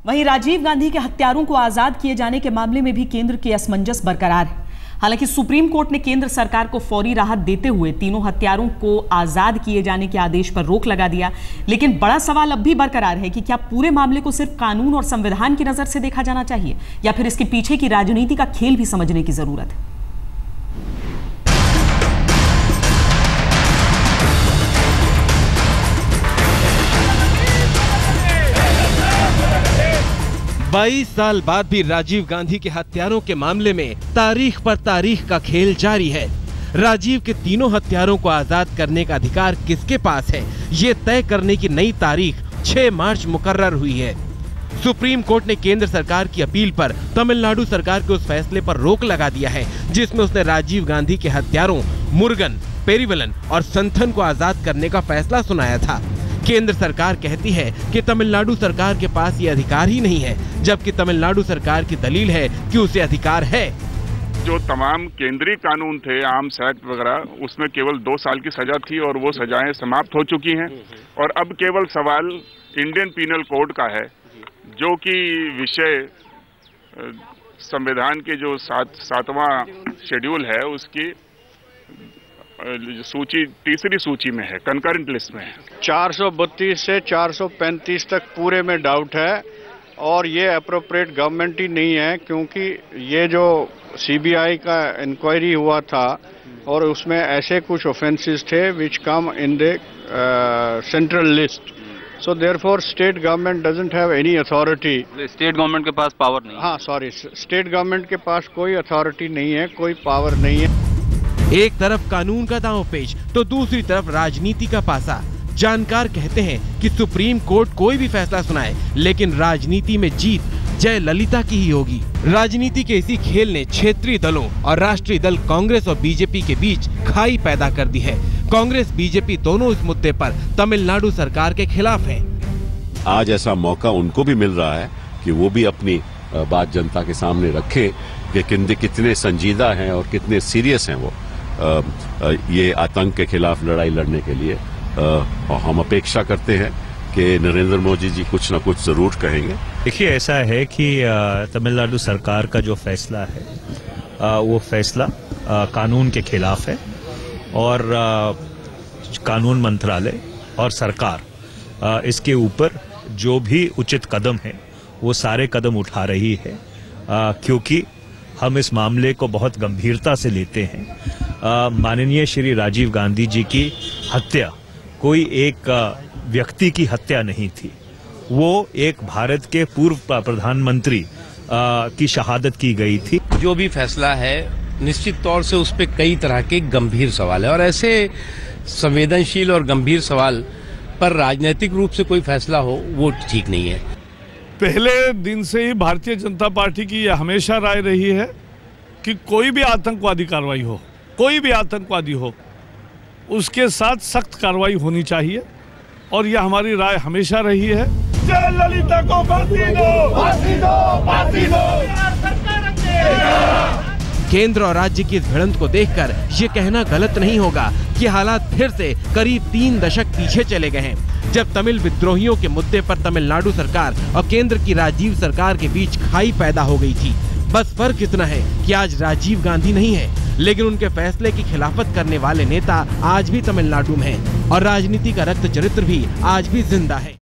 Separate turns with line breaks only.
वहीं राजीव गांधी के हत्यारों को आजाद किए जाने के मामले में भी केंद्र की असमंजस बरकरार है। हालांकि सुप्रीम कोर्ट ने केंद्र सरकार को फौरी राहत देते हुए तीनों हत्यारों को आजाद किए जाने के आदेश पर रोक लगा दिया, लेकिन बड़ा सवाल अब भी बरकरार है कि क्या पूरे मामले को सिर्फ कानून और संविधान की नजर से देखा जाना चाहिए या फिर इसके पीछे की राजनीति का खेल भी समझने की जरूरत है।
22 साल बाद भी राजीव गांधी के हत्यारों के मामले में तारीख पर तारीख का खेल जारी है। राजीव के तीनों हत्यारों को आजाद करने का अधिकार किसके पास है, ये तय करने की नई तारीख 6 मार्च मुकर्रर हुई है। सुप्रीम कोर्ट ने केंद्र सरकार की अपील पर तमिलनाडु सरकार के उस फैसले पर रोक लगा दिया है जिसमें उसने राजीव गांधी के हत्यारों मुरुगन, पेरीवलन और संथन को आजाद करने का फैसला सुनाया था। केंद्र सरकार कहती है कि तमिलनाडु सरकार के पास ये अधिकार ही नहीं है, जबकि तमिलनाडु सरकार की दलील है कि उसे अधिकार है।
जो तमाम केंद्रीय कानून थे, आर्म्स एक्ट वगैरह, उसमें केवल 2 साल की सजा थी और वो सजाएं समाप्त हो चुकी हैं और अब केवल सवाल इंडियन पीनल कोड का है, जो कि विषय संविधान के जो 7वां शेड्यूल है उसकी सूची तीसरी सूची में है, कंकरेंट लिस्ट में है।
432 से 435 तक पूरे में डाउट है और ये अप्रोप्रिएट गवर्नमेंट ही नहीं है, क्योंकि ये जो सीबीआई का इंक्वायरी हुआ था और उसमें ऐसे कुछ ऑफेंसेस थे which come in the central list, so therefore state government doesn't have any authority.
State government के पास पावर नहीं है।
हाँ सॉरी, स्टेट गवर्नमेंट के पास कोई अथॉरिटी नहीं है, कोई पावर नहीं है।
एक तरफ कानून का दांवपेच तो दूसरी तरफ राजनीति का पासा। जानकार कहते हैं कि सुप्रीम कोर्ट कोई भी फैसला सुनाए, लेकिन राजनीति में जीत जयललिता की ही होगी। राजनीति के इसी खेल ने क्षेत्रीय दलों और राष्ट्रीय दल कांग्रेस और बीजेपी के बीच खाई पैदा कर दी है। कांग्रेस बीजेपी दोनों इस मुद्दे पर तमिलनाडु सरकार के खिलाफ है।
आज ऐसा मौका उनको भी मिल रहा है कि वो भी अपनी बात जनता के सामने रखें कि कितने संजीदा हैं और कितने सीरियस हैं वो ये आतंक के खिलाफ लड़ाई लड़ने के लिए। और हम अपेक्षा करते हैं कि नरेंद्र मोदी जी कुछ न कुछ जरूर कहेंगे।
देखिए, ऐसा है कि तमिलनाडु सरकार का जो फैसला है वो फैसला कानून के खिलाफ है और कानून मंत्रालय और सरकार इसके ऊपर जो भी उचित कदम है वो सारे कदम उठा रही है, क्योंकि हम इस मामले को बहुत गंभीरता से लेते हैं। माननीय श्री राजीव गांधी जी की हत्या कोई एक व्यक्ति की हत्या नहीं थी, वो एक भारत के पूर्व प्रधानमंत्री की शहादत की गई थी।
जो भी फैसला है निश्चित तौर से उस पे कई तरह के गंभीर सवाल है और ऐसे संवेदनशील और गंभीर सवाल पर राजनीतिक रूप से कोई फैसला हो वो ठीक नहीं है।
पहले दिन से ही भारतीय जनता पार्टी की यह हमेशा राय रही है कि कोई भी आतंकवादी कार्रवाई हो, कोई भी आतंकवादी हो, उसके साथ सख्त कार्रवाई होनी चाहिए और यह हमारी राय हमेशा रही है। जयललिता को फांसी दो, फांसी दो, फांसी दो।
केंद्र और राज्य की इस भिड़ंत को देखकर ये कहना गलत नहीं होगा कि हालात फिर से करीब 3 दशक पीछे चले गए हैं, जब तमिल विद्रोहियों के मुद्दे पर तमिलनाडु सरकार और केंद्र की राजीव सरकार के बीच खाई पैदा हो गई थी। बस फर्क इतना है कि आज राजीव गांधी नहीं है, लेकिन उनके फैसले की खिलाफत करने वाले नेता आज भी तमिलनाडु में हैं और राजनीति का रक्त चरित्र भी आज भी जिंदा है।